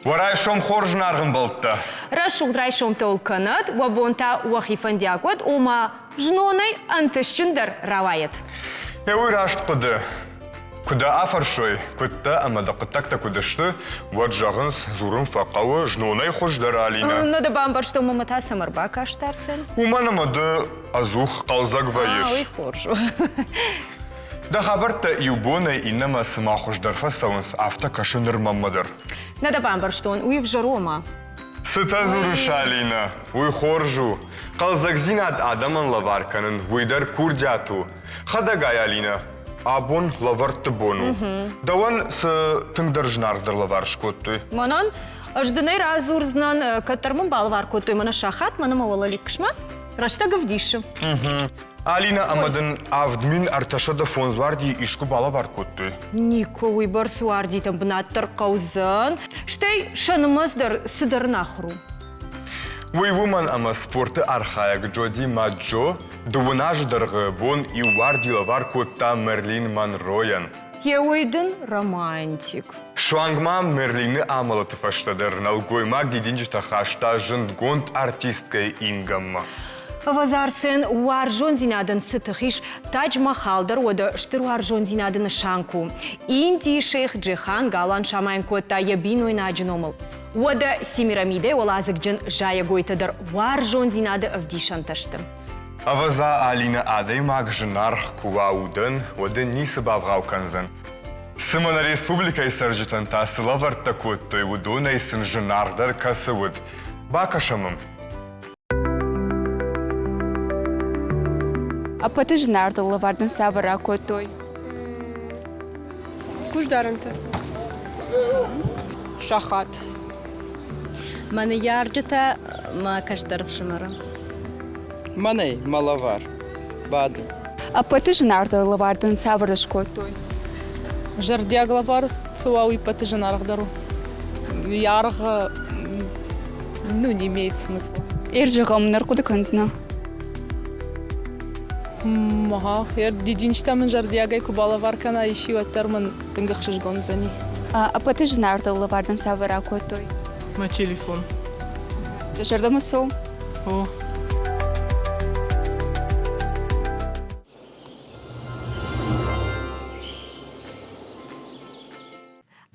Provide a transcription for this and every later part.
Варайшом хорж наргын болтта. Рашул райшом толканат, вабонта уахифан диакот, ума жноной антышчындар равает. Эуй рашт куды. Куда афаршой, куда амадақыттак-та кудышты, вот жағынс зурын фақауы жноной хождар алина. Нада бамбар, что мамата самарба каштарсын? Уманамады азух қалзак вайыш. Ой, хоржу. Да хабарта иубоной инама сама хождар фасаунс авто кашыныр маммадар. Нада бамбар, что он уй в жарома. Сыта зуруш алина, уй хоржу. Қалзак зинат адаман лаварканын, уйдар курдяту. Хадагай алина. Абон лаварты бону. Даван с тыңдар жнардар лавар шкотты. Манан, аждынай разурзнан катармын балвар котой мана шахат, мана мавалалик кшма, рашта гавдишым. Алина амадын авдмин арташада фонзварди ишку балавар котты. Нико уйбар суарди там бнаттар каузан, штей шанымаздар сыдар нахру. Уйвуман ама спорты архаяк Джоди Маджо, дувынаж дарғы бон и варди лавар котта Мерлин Монроян. Еуэйден романтик. Шуангма Мерлины амалаты фаштадыр, налгоймак дидинжита хашта жындгонд артисткай ингамма. Вазарсен уаржон зинадын сытыхиш Тадж Махалдар ода штыру аржон зинадын шанку. Инди шейх Джихан галан шамайн котта ябин ойнаджиномыл. Ода Семирамиде олазык джин жая гойтадар уаржон зинады авдишан таштым. Аваза Алина адаймак жынарх куаудын, ода нисы бавғауканзын. Сымана республика исаржитан тасы лаварта коттой удуна исын жынардар касывуд. Бакашамым. А паты жнарды лавардын савыра коттой? Куждарынты. Шахат. Маны ярджыта ма кашдаров шымара. Маней, малавар. Бады. А паты жнарды лавардын савырыш коттой? Жардяг лаварс, цуауи паты жнаргдару. Ярга, ну, не имеет смысла. Иржығым наркуды кынзна? Маха, я дидинчтамын жардягай кубалавар кана ищи ваттерман тынгахшишгон зани. А паты жнарды лавардын савыра коттой? Мой телефон. Жардамы соу? О.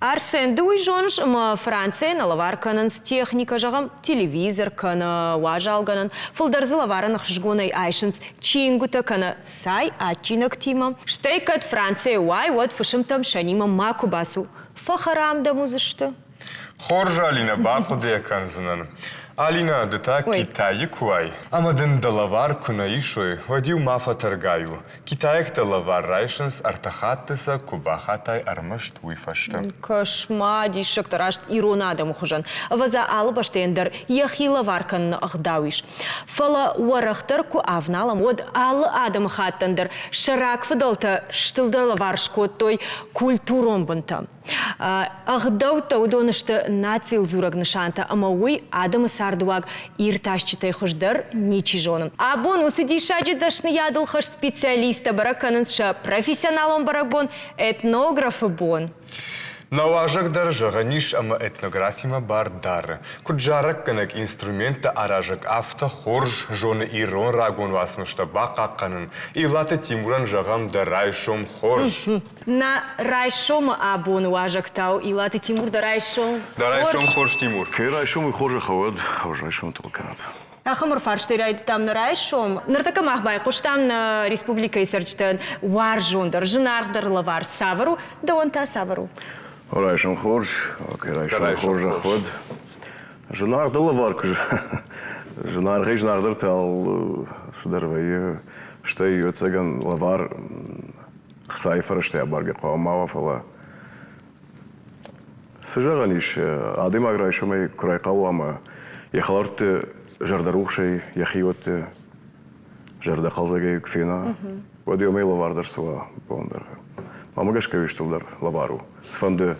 Арсен дуй жонж ма Франция на лаварканын с техника жағым телевизор кана уажалганын фылдарзы лаварын ақшғонай айшынс чингута кана сай атчинок тима. Штейкат Франция уай вот фышымтам шанима маку басу. Фахарам да музышты. Хоржа Алина бақуды яканзынан. Алина дыта Китайы куай. Амадын далавар кунаишой вадил мафа таргаю. Китайк далавар райшынс артахаттыса кубахатай армашт уйфашты. Кошма дишек тарашт иронада мухужан. Ваза албаштендер яхи лаваркан агдауиш. Фала уарахтар ку авналам од алы адам хаттандер шарак фыдалта штылда лавар шкоттой культуром бынта. Агдаута удонышты нацил зураг нышанта, ама уй адамы сардуаг ирташчитай хождар ничи жоным. А бон усыди шаджи дашны ядыл хош специалиста бараканынша профессионалом баракбон этнографы бон. Наважак даржага ниш ама этнографима бар дары. Куджарак кынак инструмента аражак авто хорж жоны ирон рагон васмышта бақаққанын. Илаты Тимуран жағам да райшом хорж. На райшом абон важак тау, илаты Тимур да райшом. Да райшом хорж Тимур. Кей райшом и хоржа хавад, хавж райшом толканат. Ахамыр фарштырайды там на райшом. Нартака махбай, куштам на республика исарчтан варжондар, жынардар лавар савару, да он та савару. Райшом хорж, райшом хоржа хавад. Жынардар лавар күж. Жынарғай жынардар тал сыдарвайы, штай йоцаган лавар қсайфара штай абарга қауамава фала. Сыжағаниш, адым аграйшомай күрай қауама, яхаларты жардарухшай, яхиотты жарда қалзагай күфена. Вадиомай лавардар сыла бондарға. Мамагаш кавиштылдар лавару. Сфанды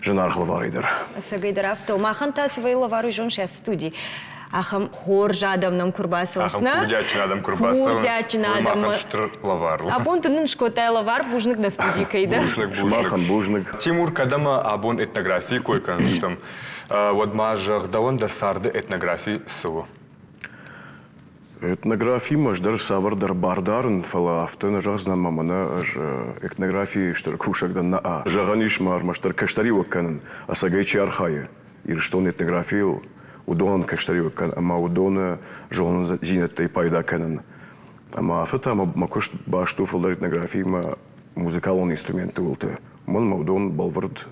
Жанар лаваридер. Сагайдарав, то махан та свои лавару жон сейчас студии. Ахам хор жадам нам курбасовсна. Ахам курдячин адам курбасовс. Курдячин адам. Махан штр лавару. А бон тынын шкотай лавар бужник на студии кайда. Шмахан бужник. Тимур кадама абон этнографии койкан штам. Вот мажах давон да сарды этнографии сылу. Этнография маждар савардар бардарн фала автын жазна мамана этнографии штар кушагдан на жаганиш мар маштар каштари ваканын асагайчи архая ирштон этнографию удон каштари вакан ама удон жон зинеттай пайда канын ама афта макош башту фалдар этнографии ма музыкалный инструмент улты мон удон балвард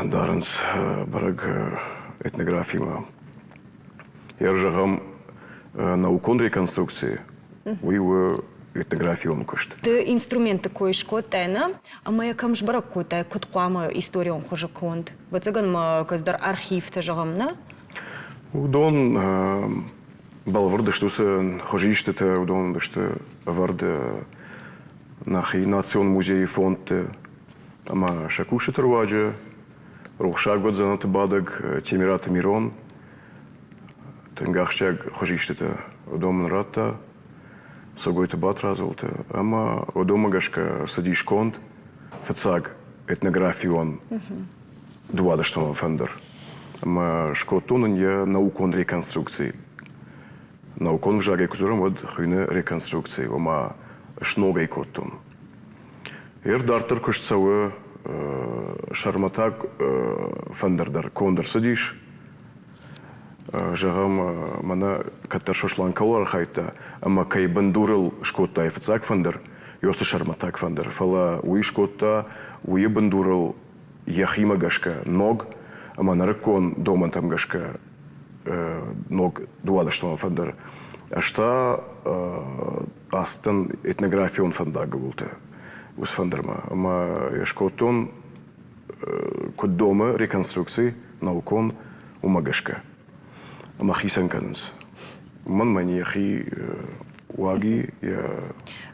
даранс бараг этнографии ма яржагам наукон реконструкции, уйва этнография он кошт. Ты инструменты кой шкотайна, а моя камш барак котай куткама история он хоже конт. Вот заган ма каздар архив тажагам на? Удон балварда что се хожиште те удон что варда нахи национ музей фонд ама шакуши терваджа рухша год за нат бадаг Темират Мирон. Тенгахщаг хожиштете удом рата, согойте бат разулте, ама удома гашка садиш конт, фацаг этнографион, дуада что фендер. Ама шкотунен я наукон реконструкции. Наукон вжаге кузурам вот хуйне реконструкции, ама шногай коттун. Дартер кушцавы шарматак фендердар кондер садиш. Жагам мана каттар шошланкалар хайта, ама кай бандурил шкотта ефцак фандер, йосы шарматак фандер. Фала уи шкотта, уи бандурил яхима гашка ног, ама нарекон дома там гашка ног дуада что фандер. Ашта астан этнографион фандага булте, ус фандерма. Ама шкоттон код дома реконструкции наукон умагашка. Махисан канс. Ман мани яхи واقي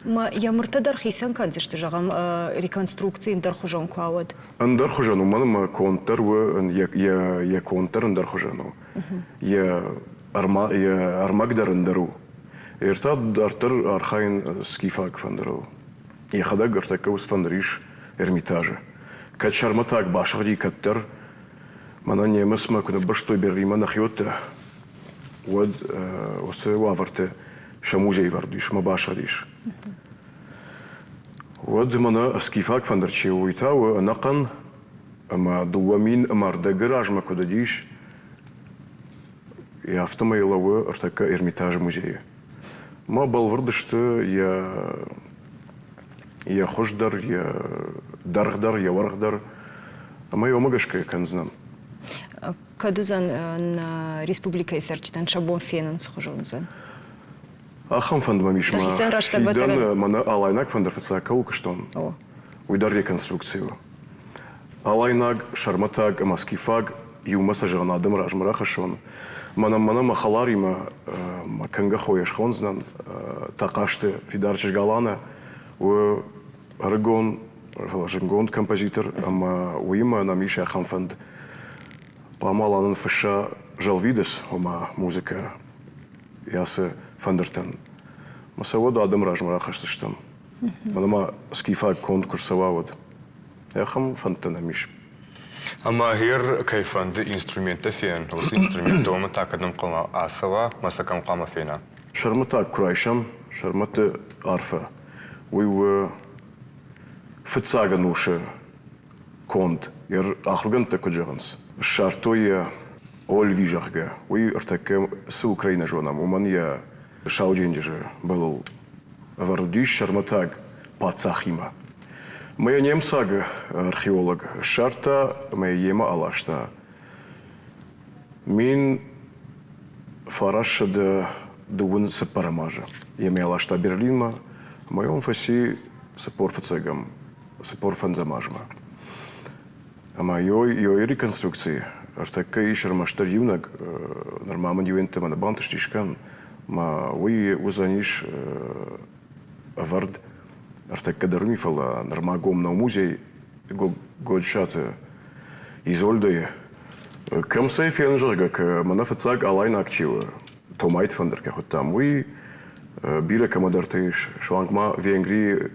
ما يا مرتدر خيسان كان زشت جام ريكونستركسي ندر خجان كواد اندر خجانو من ما كونتر و يا كونتر اندر خجانو يا ارماقدر اندرو ارتاد ارتر ارخاين سكيفاك فندرو يا خدق ارتكوس فندريش ارميتاجه كات شرمتاك باشغدي كتر مانا نيمس ما كنا برشتو بريما نخيوته ود وسوافرته شموجي ورديش ما باشغديش ود مانا سكيفاك فندرشي ويتاو نقن اما دوامين امار دقراج ما كدديش يا افتما يلو ارتكا ارميتاج موزيه ما بالوردشت يا خوشدر يا درغدر يا ورغدر اما يوم مقشكا كان زنان كدوزان на Республика Исерчтен шабон фенен схожонзан. Ахам фанд мамиш ма. Фидан мана алайнак фандер фацака укштон. Уйдар реконструкцию. Алайнак шарматаг маскифаг юмаса жанадым ражмарахашон. Мана махаларима маканга хояш хонзнан тaqашты фидарчиш галана و регон фалашингон композитор ама уима намиша хам фанд Памаланын фыша жалвидес ома музыка ясы фандертен. Масавода адам ражмарахаштыштым. Манама скифа конкурсовавод. Яхам фантанамиш. Ама хер кайфанды инструменты фен. Ос инструментома так одном калма асава масакам калма фена. Шармата курайшам, шармата арфа. Уй фыцага нуша конт. Ер ахруган такоджаганс. Шартоя Ольвижахга. Уй артаке с Украины жонам. Уман я шауденджи был вардиш шарматаг пацахима. Моя немсага археолог шарта моя ема алашта. Мин фараша да дуун сепарамажа. Ема алашта Берлинма. Моем фаси сепор фацегам. Сепор фанзамажма. Ама йой реконструкции. Артака ишер маштар юнак нормаман юенте мана бантыштишкан. Ма уи узаниш авард артака даруми фала нормагом на музей Godshate Isolde. Kam sei fenjerga ke manafetsag allein aktive. Tomait van der kehotam. We bira kamadartish швангма Венгрии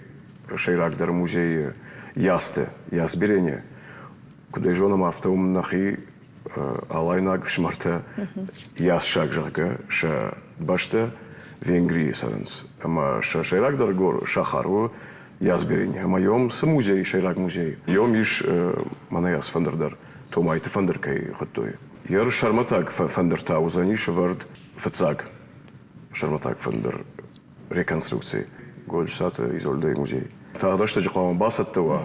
шейрак дар музей ясте, ясбирене. Куда жона мафтум нахи алайнаг вшмарта ясшак жарга ша башта Венгрии саранс. Ама ша шейрак дар гор шахару ясбирене. Ама йом с музей шейрак музей. Йом иш мана яс фандердар. Томайт фандер кай хоттой. Яр шарматак фандер таузаниш вард фацаг. Шарматак фандер реконструкции. Godshate Isolde музей. Тогда что жахлам басаттава.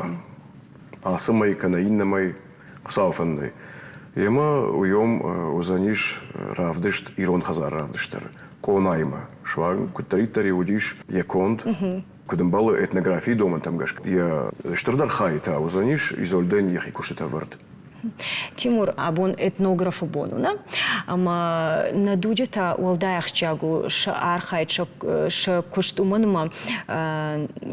Асымай канаиннамай қсауфандай. Ема уйом узаниш равдышт ирон хазар равдыштар. Конайма. Швагн кутаритари удиш яконд. Кудымбалы этнографии дома там гашк. Я штырдар хайта узаниш Изольден ехи кушета вард. Тимур, абон этнограф бонуна, ама надудета уалдаях ша архайт ша куштуманма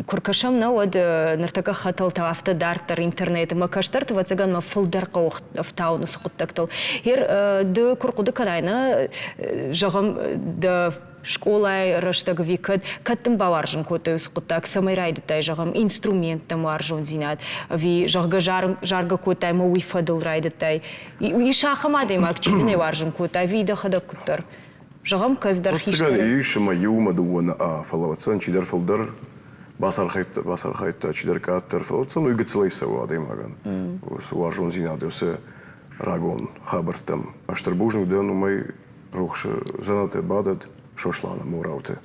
куркашам на од нартака хатал тафта дартер интернет ма каштарт вацаган ма фулдар қаух в сқуттактал. Хер д куркуды канайна жағам д школа раштаг викад каттым баваржын коты сқуттак самайрайды тай жағам инструментам аржон зинат ви жағга жарга котай ма уифадыл райды тай и шахамадым акчидне варжын котай ви да хада куттар жағам каздар хиштар иш ма юма дуана а фалаватсан чидар фалдар басар хайт чидар каттер фалаватсан уйгыцлайса вадым аган су аржон зинат өсе рагон хабартам аштарбужник дан май рухш занате бадат Шошлана мурауте.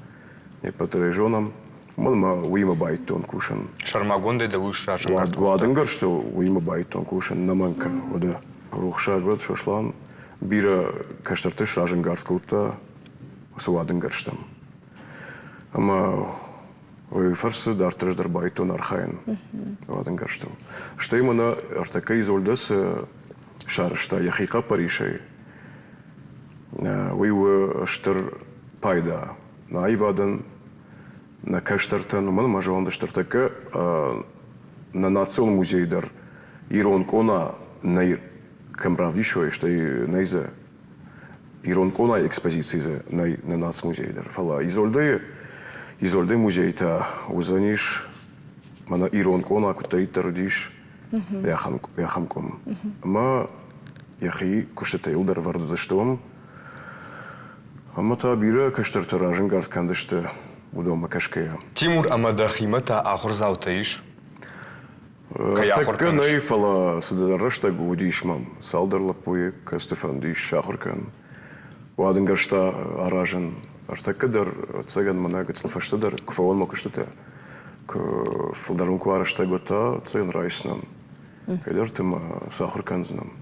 Не потрежонам, мама уима байтон кушан. Шармагонде да уж шашан. Гладенгар что уима байтон кушан наманка. Ода рухша год шошлан бира каштарты шаженгард кута суаденгарштам. Ама ой фарсы дартраж дар байтон архайн. Гладенгарштам. Что именно артака Изольдес шаршта яхика паришей. Уйва штыр пайда на айвадан на каштартан ман мажаланда штартака на национальный музей дар ирон кона на камравишо что и нейзе ирон кона экспозиции на нац музей дар фала Изольде музей та узаниш мана ирон кона кутаитар диш яхамком ма яхи куштаил дар вард заштом Ама та бира каштарты ражын гард кандышты удома кашкая. Тимур амадахима та ахур заутаиш. Артака наифала садарашта гудишмам. Салдарлап пуе кастефан диш шахуркан. Вадынгаршта аражын. Артака дар цаган мана гацлафашта дар кфаон макуштата. Фалдарун кварашта гота цаган райснам. Кайдар тыма сахуркан знам.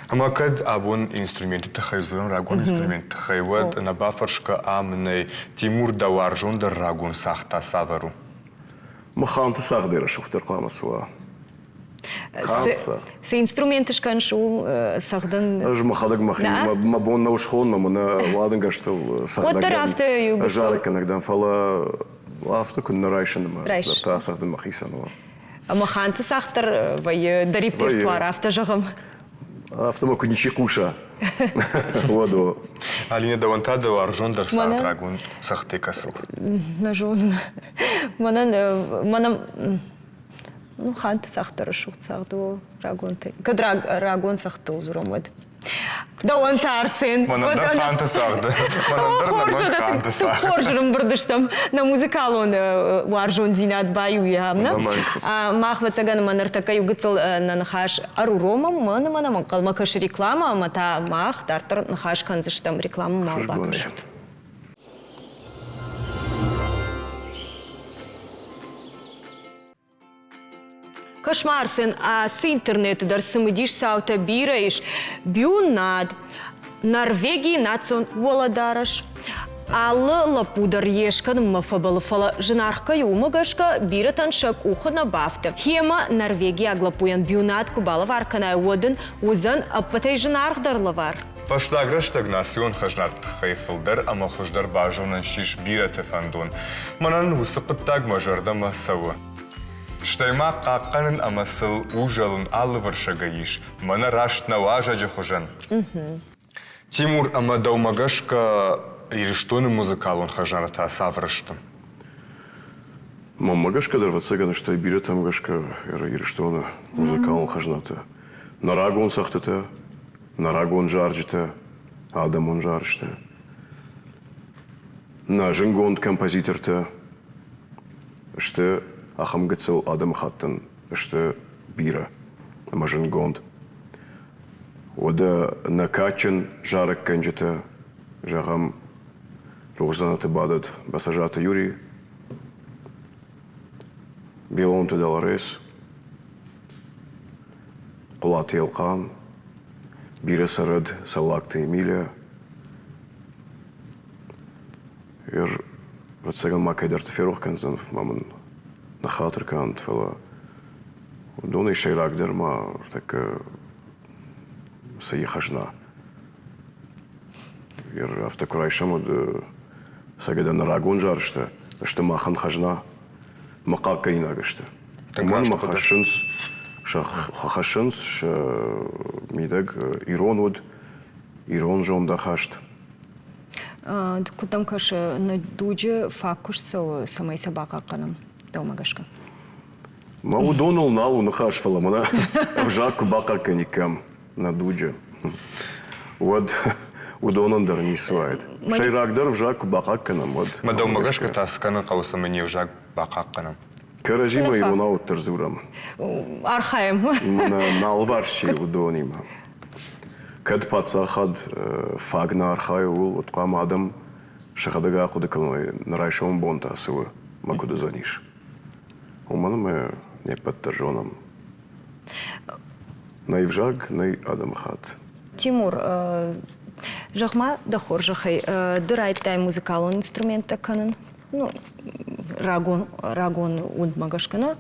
Ама кад абун инструменты тахайзуем рагун инструмент тахайвад на бафаршка амней Тимур даваржун дар рагун сахта савару. Маханты сахдыра шухтар кламасуа. Се инструменты шканшу сахдан. Аж махадаг махи мабон на ушхон мамана ладен гаштал сахдаг. Котар авто югсо. Жарик иногда фала авто кун нарайшен ма та сахдан махисанова. Маханты сахтар вай да репертуар авто жағам. Автомоку ничи куша. Воду. Алина даванта да аржон дар сахт рагун сахте касу. Нажон. Манам ну ханты сахтар шухт сахду рагун те. Кад рагун сахтул зуромад. Даванта арсен. Манам дар ханты сахды. Манам дар наман ханты сахды. Хоржырым бұрдыштам на музыкал он аржон зинат баю ямна. Махват цаган манар така югыцыл нанахаш арурома мана манкал макаш реклама мата мах дартар нахаш канзыштам реклама мал бакышт. Кошмарсен, а с интернета дар самыдиш саута бираиш бюнад Норвегии национ воладараш. Алы лапудар ешкан мафабалы фала жынарка юмагашка биратан шак ухана бафты. Хема Норвегия аглапуян бюнад кубала варканай водын узан апатай жынардарлы вар. Паштаграштаг насион хажнар тхайфылдар, ама хуждар бажонан шиш бираты фандун. Манан усыпыттаг мажарда масавы. Штайма қаққанын амасыл ұжалын алывыршагайыш. Мана раштна важа жахужан. Тимур ама даумагашка ириштоны музыкалын хажаната саврыштым. Мамагашка дървацъгана ще бире тамагашка ириштона музыкалын хажаната. Нарагон сахтата, нарагон жарджита, адамон жаржта. На жынгонд композиторта ще ахам гыцыл адам хаттан ще бира, ама жынгонд. Ода накачан жарак канжата, жағам рухзанаты бадат басажата юри, белонты даларес, Құлаты елқан, бирі сарыд салакты Эмилия. Ватсаган макайдарты ферух канзан, мамын на хатыр кант, фала. Доны шайрагдер ма, так саихажна. Автокурайшам сагада на рагон жарышты, что махан хажна, макака инагышты. Ман махашынс, хахашынс, мидаг ирон од, ирон жонда хашт. Кутам каше на дуджи факуш самай собака канам даумагашка. Мау донал налу нахашфала, мана в жаку бака каникам на дуджи. Вот удонандар не свает. Шайрагдар в жаку бака канам. Ма даумагашка тасканы қауысымы не в жак бака канам. Каражима ирона оттарзурам. Архаем. На алварши удонима. Кад пацахад фагна архай ул отқам адам шахадага қудыкалной нарайшом бонта сывы макуда заниш. Уманаме не подтажонам. Най вжаг, най адам хат. Тимур, жахма дахор жахай, дырайтай музыкалон инструмента канын. Ну, рагон удмагашкана,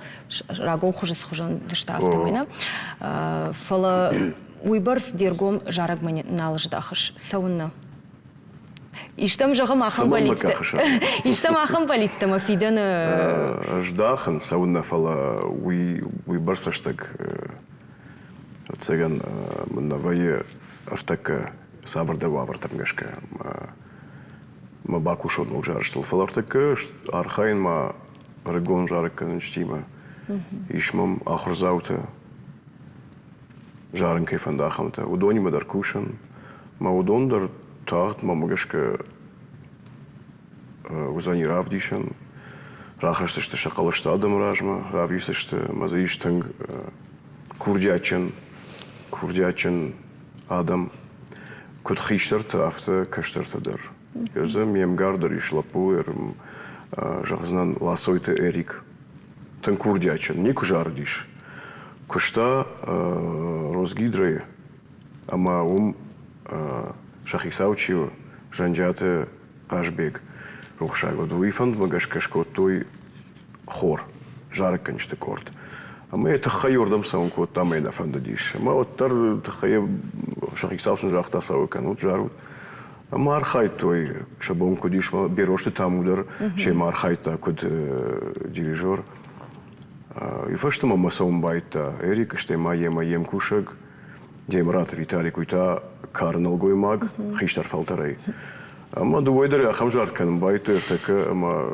рагон хужас хужан дыштафтамайна. Фала уйбарс дергом жараг мани налыждахыш сауынна. Иштам жағам ахам балитсты. Иштам ахам балитсты мафиданы. Ждахын сауынна фала уйбарс аштак цеган мынавайы аштак сабырда вавартамгашка. Ма бакушон ол жарыштыл. Фала аштак архайн ма рагон жараг канынштима. Ишмам ахурзаута. Жарын кайфанда хамта. Удони ма дар кушан. Ма удон дар тахт ма магашка узани равдишан. Рахаштышты шақалышты адам ражма. Равдишты мазаиштанг курдячан адам. Кутхиштарты авта каштартадар. Ерзам емгардар ишлапу ерм жағызынан ласойты эрик. Тан курдячан. Нику жардиш. Кушта розгидры, ама шахисаучио жанджаты кашбег рухшаго дуифанд магашкашко той хор жарык канчты корт. Ама это хайордам саун кот там эна фандадиш. Ама вот тар хае шахисаучын жахта сау канут жарут. Ама архай той шабон кодиш берошты там удар, чем архайта код дирижер. И фашта мама саумбайта Эрик, что ем кушак, дем рад Виталий куйта карнал гоймаг, хиштар фалтарей. Ама дуойдер ахам жарт канам байту, так ама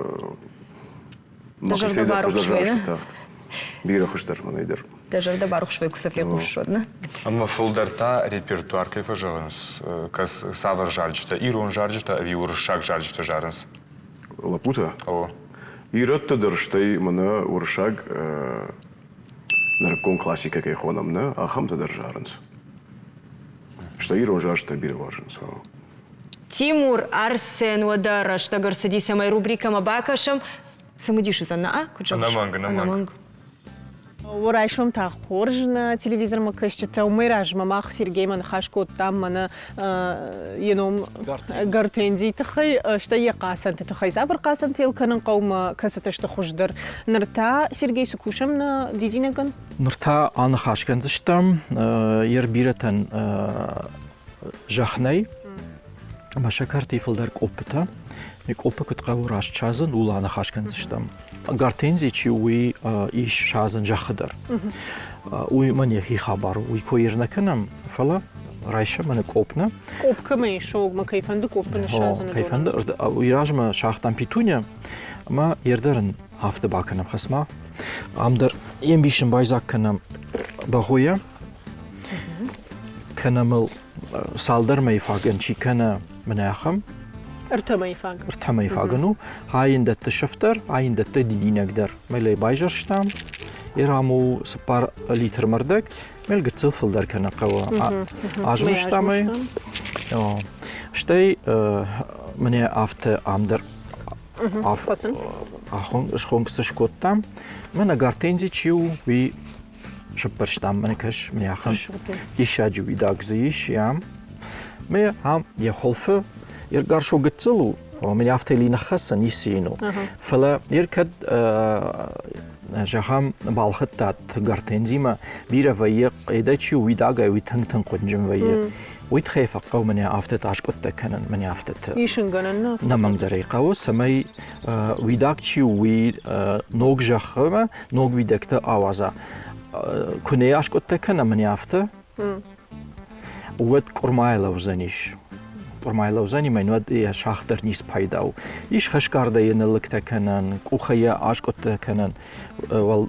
Дажарда барух швейна. Бира хуштар манайдер. Дажарда барух швей кусафе кушодна. Ама фулдарта репертуар кайфа жарынс, кас савар жарджита, ирон жарджита, виуршак жарджита жарынс. Лапута? О. Ираттадыр штай мана уршаг наркон классика кайхонамна, ахамтадыр жарынс. Штай ирон жарджита бире важынс. Тимур Арсен Уадара, что горсади самой рубрикам абакашам, самодишу за на, Наманг. ورایشم تا خورجنا تلویزیون ما کشته تا میراج ما سرگی من خاش کود تام من ینوم گرتینجی تخی اشتای قاسنت تخی زبر قاسنت یل کنن قوم کساتش تخوش در نرتا سرگی سکوشم نا دیدی نگن نرتا آن خاش کنزشتم یر بیرتن جهنی ما شكرتي فلدر قبته ميقوبة كتقاو راش شازن ولا أنا خاش كنز شتم قارتينزي تشوي إيش شازن جخدر ومن يخي خبر ويكويرنا كنم فلا رايشة من قوبنا قوب كمان شو ما كيفند قوب نشازن كيفند ويراج ما شاختان بيتونيا ما يردرن هفته باكنم خسما عمدر يمبيشن بايزاك كنم بخويا كنم سالدر ما يفاقن شي كنا مناخم ارتما يفاقنو هاي اندت شفتر هاي اندت ديدي نقدر ملي بايجر شتام يرامو سبار لتر مردك مل قتل فلدر كنا قوا عجبو شتامي شتي مني افت عمدر أخون كسش كوتام من أقارتينزي تشيو وي شبرشتام منكش من ياخم يشاجي ويداك زيش يام مي هم يخلفه يرجع شو قتلو ومن يافتي لي نخسن يسينو فلا يركد جاهم بالخطات قارتينزي ما بيرا ويق إذا تشيو ويداك ويتهن قنجم ويق ويتخيف قوم من يافتت عشقت كنن من يافتت يشنغنن نمان دريقة سمي ويداك تشيو وي نوق جخمه نوق ويدكت آوازا كوني عشقت كنن من يافته ود قرمای لوزنیش قرمای لوزنی منود یه شاخدر نیست پیداو ایش خشکارده یه نلکت کنن کوخیه عشقت کنن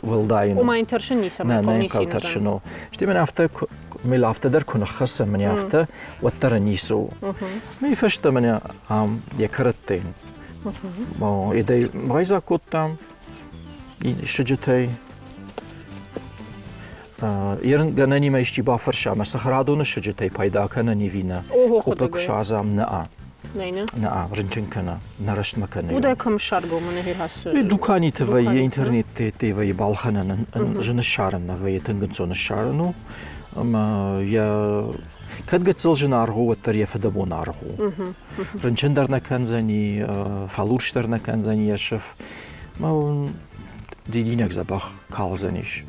ولداین وما ينترشن نيسا نه نه کالترشنو شتی من افته مل افته در کنه خسته من افته وتر نیسو می فشته من هم یکرتین ما ایده وایزا کتام این شجته يرن جناني ما يشتي بافرشا ما سخرادون الشجتي بايدا كنا نيفينا كوبك شازام نأ نأ رنجن كنا نرشت مكاني وده كم شاربو من هي هاس دكاني تبي إنترنت تبي بالخنا جن الشارن نبي تنجنسون الشارنو أما يا كد قتل جنار هو التريف دبو نار هو رنجن درنا كان زني فالورش درنا كان زني يشف ما ديدينك زباخ كالزنيش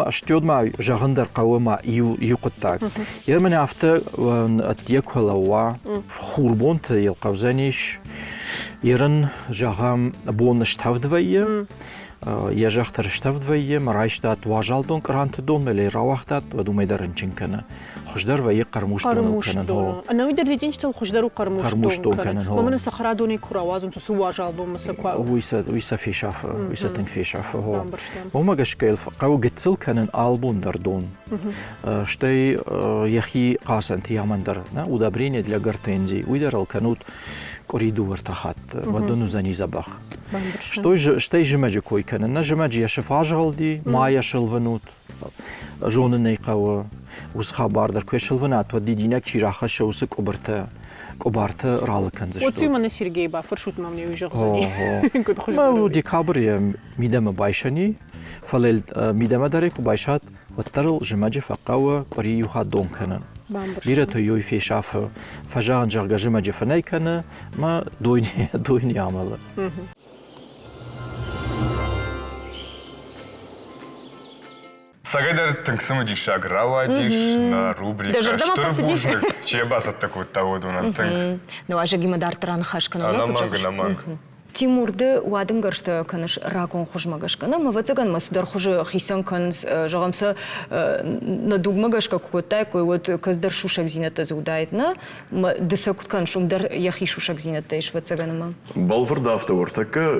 شتود ما جاغندر قوما يقطاك يرمني عفته اتيك هلوا خوربون تيلقاو زنيش يرن جاغام بون شتافدويه يجاختر شتافدويه مرايشتات واجالدون كرانتدون ملي راوختات ودومي درنچن كنا خشدر و یک قرموش دون کنن ها. انا ویدر دیدین چطور خشدر و قرموش دون کنن ها. من سخرادونی کراوازم تو سواجال دون مسکوا. ویسا فیشاف ویسا تنگ فیشاف ها. و ما گشکل قو گتسل کنن آلبون در دون. شتی یخی قاسنتی همان در نه و دبرینی دل گرتنزی ویدر الکنود كوريدور تحت ودونو زني زباخ شتي جماجي كوي كان نجماجي يشف عجلدي ما يشلفنوت جون نيقاو وسخا باردر كويشلفنات ودي دينك شي راخه شوس كوبارت رال كنزشتو وتي من سيرجي با فرشوت مامني ويجغزني ما ديكابر ميدم بايشني فلل ميدم داريك بايشات وترل جماجي فقاو قري يخاد دون كان بيرة يوي في شاف فجأة جرجع جماجي فناي كان ما دويني عمل Сагайдар тыңсымы дишаг рава диш на рубрика «Штырбужник». Чебаса такой того дунан тыңг. Ну, а же гимадар тран хашкана. Наманг. Тимурды уадын гыршты каныш ракон хужмагашкана, мы вацаган масдар хуже хисан канс жагамса на дугмагашка кукотай, кой вот каздар шушак зината заудайтна, мы десакут кан шумдар яхи шушак зината иш вацаганама. Балварда автовортака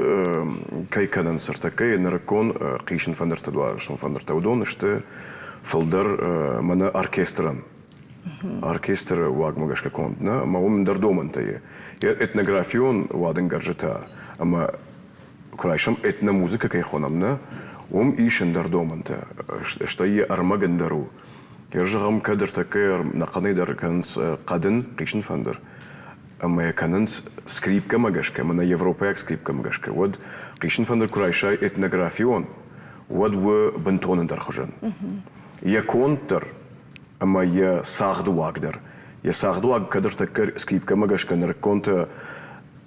кай канан сартака наракон қишин фандартадуа шун фандартаудон ште фалдар мана оркестран. Оркестр вагмагашка контна, ма ум дардомантае. Этнографион вадын гаржета. Ama kurayşam etna muzika kay xonamna işin dardоманта что и армагендару ержагам кадр такер нақанайдар канс қадын қишин фандер ама кананс скрипка магашка мана европеяк скрипка магашка вот қишин фандер kurayşа этнографион вот в бентонендар хожан я контр ама я сахдуагдар я сахдуаг кадр такер скрипка магашка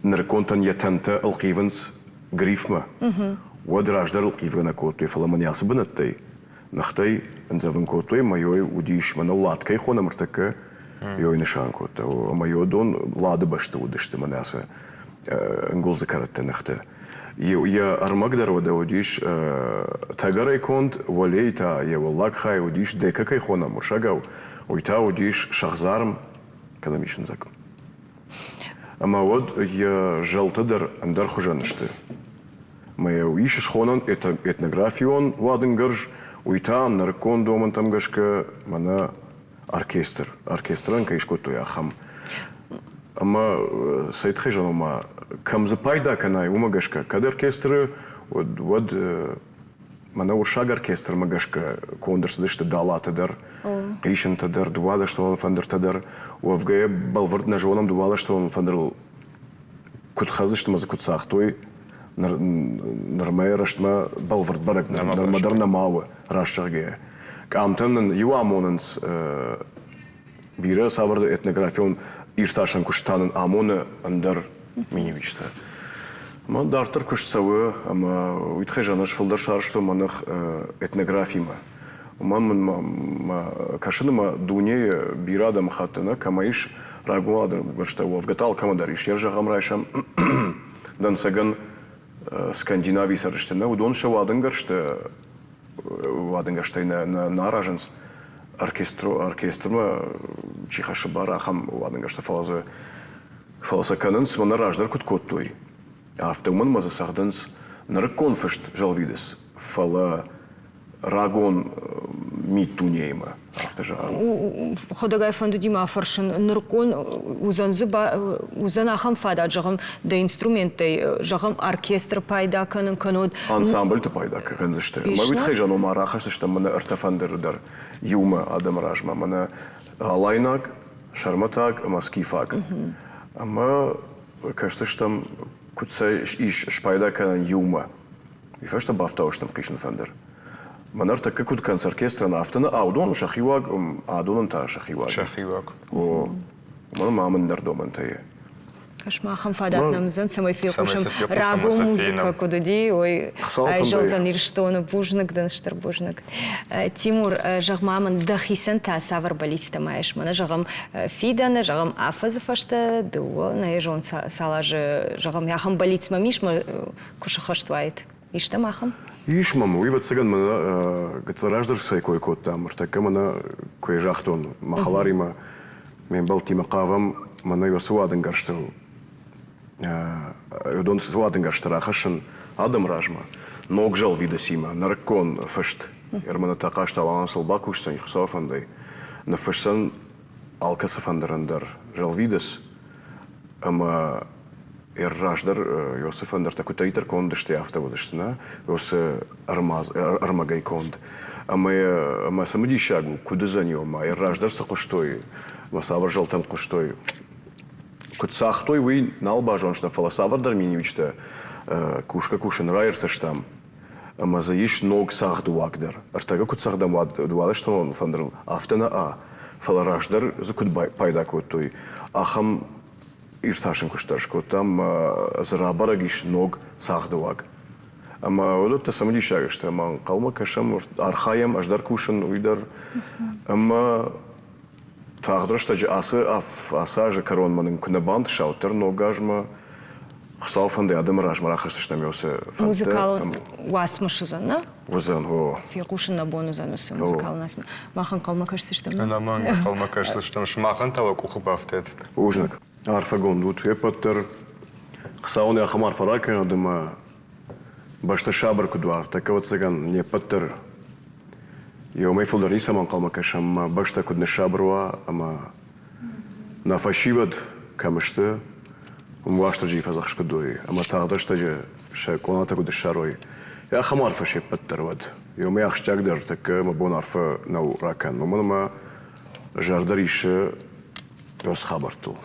نركونتن يتنتا القيفنس غريفما ودراجدر القيفنا كوتوي فلامنياس بنتي نختي انزفن كوتوي مايوي وديش من اولاد كي خونا مرتكه Йойны шанкот. Ама йодон лады башты удышты манасы. Нгулзы караттенахты. Я армагдар вода удиш тагарай конд валейта я валлак хай удиш декакай хона муршагау. Уйта удиш шахзарм экономичный закон. Ама вот я жалтыдар андар хужанышты. Моя уишиш хонан этнографион вадынгырж, уйтам наркон доман там гашка мана оркестр. Оркестран кайшко туяхам. Ама сайт хижан ама камзы пайда канай умагашка. Кад оркестры вот мана уршаг оркестр магашка кондырсыдышты далатыдар. Кришен тадар дувада что он фандер тадар. Уавгая балвард на жонам дувада что он фандер кутхазы что мазы кутсах той. Нормай раштма балвард барак нормадарна мавы рашчарге. Камтанын юамонынс бире саварды этнографион ирташан куштанын амоны андар минивичта. Ман дартыр куштсавы, ама уйтхай жанаш фылдар шар что манах этнографима. Ман кашыныма дуне бирадам хаттына камаиш рагуадыр башта уавгатал камадариш. Я жагам райшам дансаган Скандинавии сарыштына удон шавадынгаршты вадынгарштай на раженс оркестрма чихашы бара хам вадынгаршты фаласа канынс мана раждар куткоттой. Автомын маза сахдынс нары конфешт жалвидес фала рагон митунейма автожагам. Ходагай фонду дима фаршын ныркон узан ахам фада жагам да инструменты жагам оркестр пайда канын канод. Ансамбль ты пайда канзышты. Мавит хайжан омара хашышты мана артефандердар юма адам ражма мана алайнак шарматак маскифак. Ама кажется что кутса иш шпайда канын юма. И фашта бафтауш там кишн фандер. Манар так как конц оркестра на автона аудон шахиваг аудон та шахиваг. Шахиваг. О, мана мамын нардоман тае. Кашмахам фадат намзан самой филкушам рагу музыка кудуди ой айжал занир что на бужнак дан штар бужнак. Тимур жагмамын дахисан та савар балить тамаеш мана жагам фидана жагам афазафашта дуо на ежон салажы жагам яхам балить мамиш кушахаштвайт. Ишта махам. Иш маму, и вот цыган мана гацараждар сайкой кот там, ртака мана кой жахтон махаларима мен балтима кавам мана его суадын гарштыл. Юдон суадын гарштыра хашын адам ражма. Ног жал видасима, наркон фашт. Ермана такашта алансыл бакушсан ихсофандай. На фашсан алкасафандарандар жал видас. Ама Раждар Йосиф Андер такой таитер конд дыште автоводыштына, Йосы армагай конд. А мы самоди шагу куда за ним, а Раждар сакуштой, масавар жал там куштой. Кутсахтой вы налбажон что фаласавар дарминивичта кушка кушен райерташ там. А мы заиш ног сах дуагдар. Артага кутсахдам дуала что он фандрал автона а фалараждар закут пайда кутой. Ахам ирташин кушташко там зарабарагиш ног сахдуаг. Ама вот это самоди шагаш, ама калма кашам архаям аждар кушен уйдар. Ама тагдар что же аса же корон манын кунабанд шаутер ногажма хсалфанде адам ражма рахашты что мёсе фанте. Музыкал уасмашызан, да? Вузан о. Фикушин на бонусанус музыкал насме. Махан калма кажется что. Она манга калма кажется что шмахан того кухубафтет. Ужнак. Арфагон вот я паттер хсауне ахмар фарака дома башта шабар кудвар так вот цыган не паттер я умей фолдери саман калма кашам башта кудне шабруа ама на фашивад камышты умвашта джифа захшкудой ама тагда что же шаконата кудне шарой я хамар фаши паттер вот я умей ахштагдер так мабон арфа нау ракан мама жардарише ёс хабарту.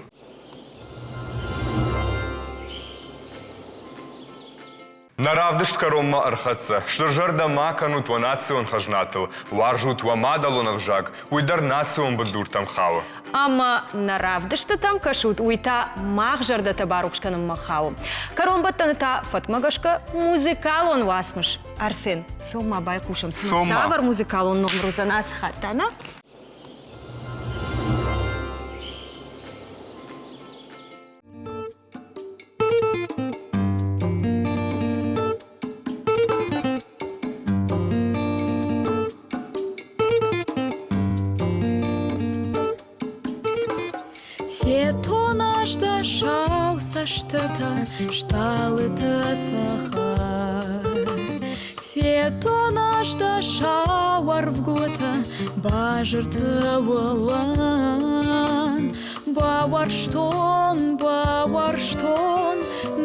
Наравдышт каромма архатса, что жарда маканут ва национ хажнатыл, варжут ва мадалонов жак, уйдар национ бадур там хау. Ама наравдышта там кашут уйта мах жарда табарукшканым махау. Каромбаттан та фатмагашка музыкалон васмыш. Арсен, сома байкушам савар музыкалон номру за нас хатана. нашта шауса штата, шталыта сахар. Фето нашта шауар в гота, бажырты волан. Баварштон,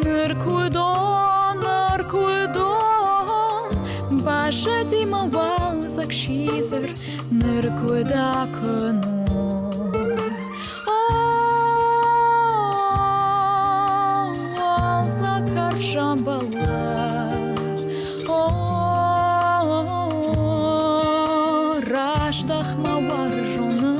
ныркуйдон, Баша дима валзак шизер, ныркуйда кыну. Валзак каршам балар, раштах мавар жона.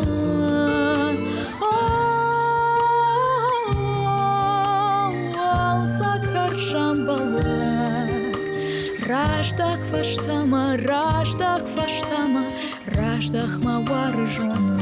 Раштах фаштама, раштах мавар жона.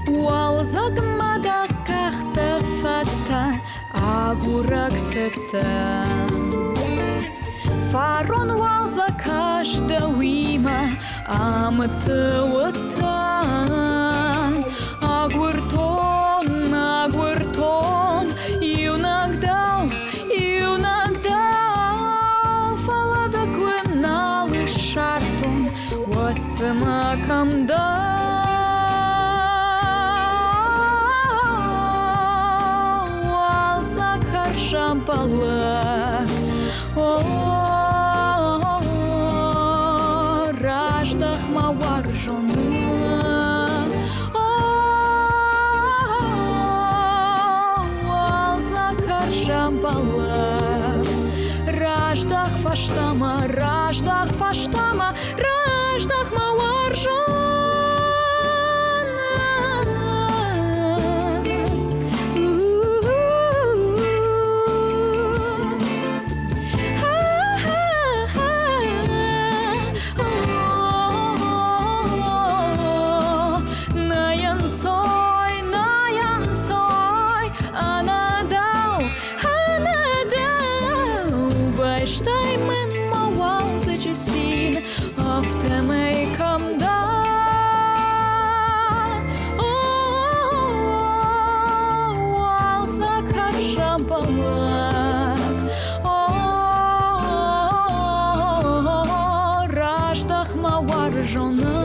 Уалзак мадак кахта фата, агурак сета. Фарон валза каждая уима, амтуатан. Агуртон, юнагдау, фалада куэналы шартон, ватсама камда. Валза каршам палак, раштах мавар жона. Валза каршам палак, раштах фаштама, раштах мавар жона. Штаймен мавал зачесин, автомей камда. Валза каршам палак, раштах мавар жона.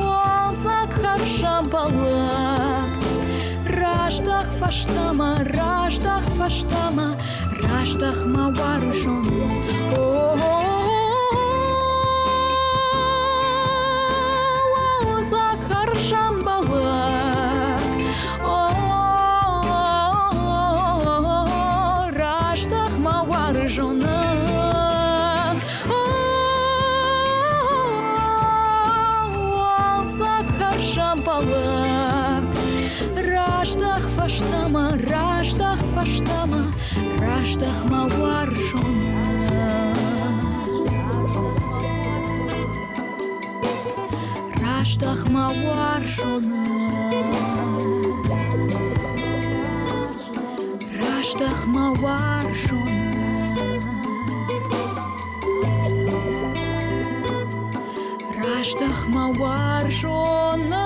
Валза каршам палак, раштах фаштама, раштах мавар жона. Валза каршам балак, раштах мавар жона. Валза каршам балак, раштах фаштама, раштах мавар жона. Раштах мавар жона. Раштах мавар жона. Раштах мавар жона.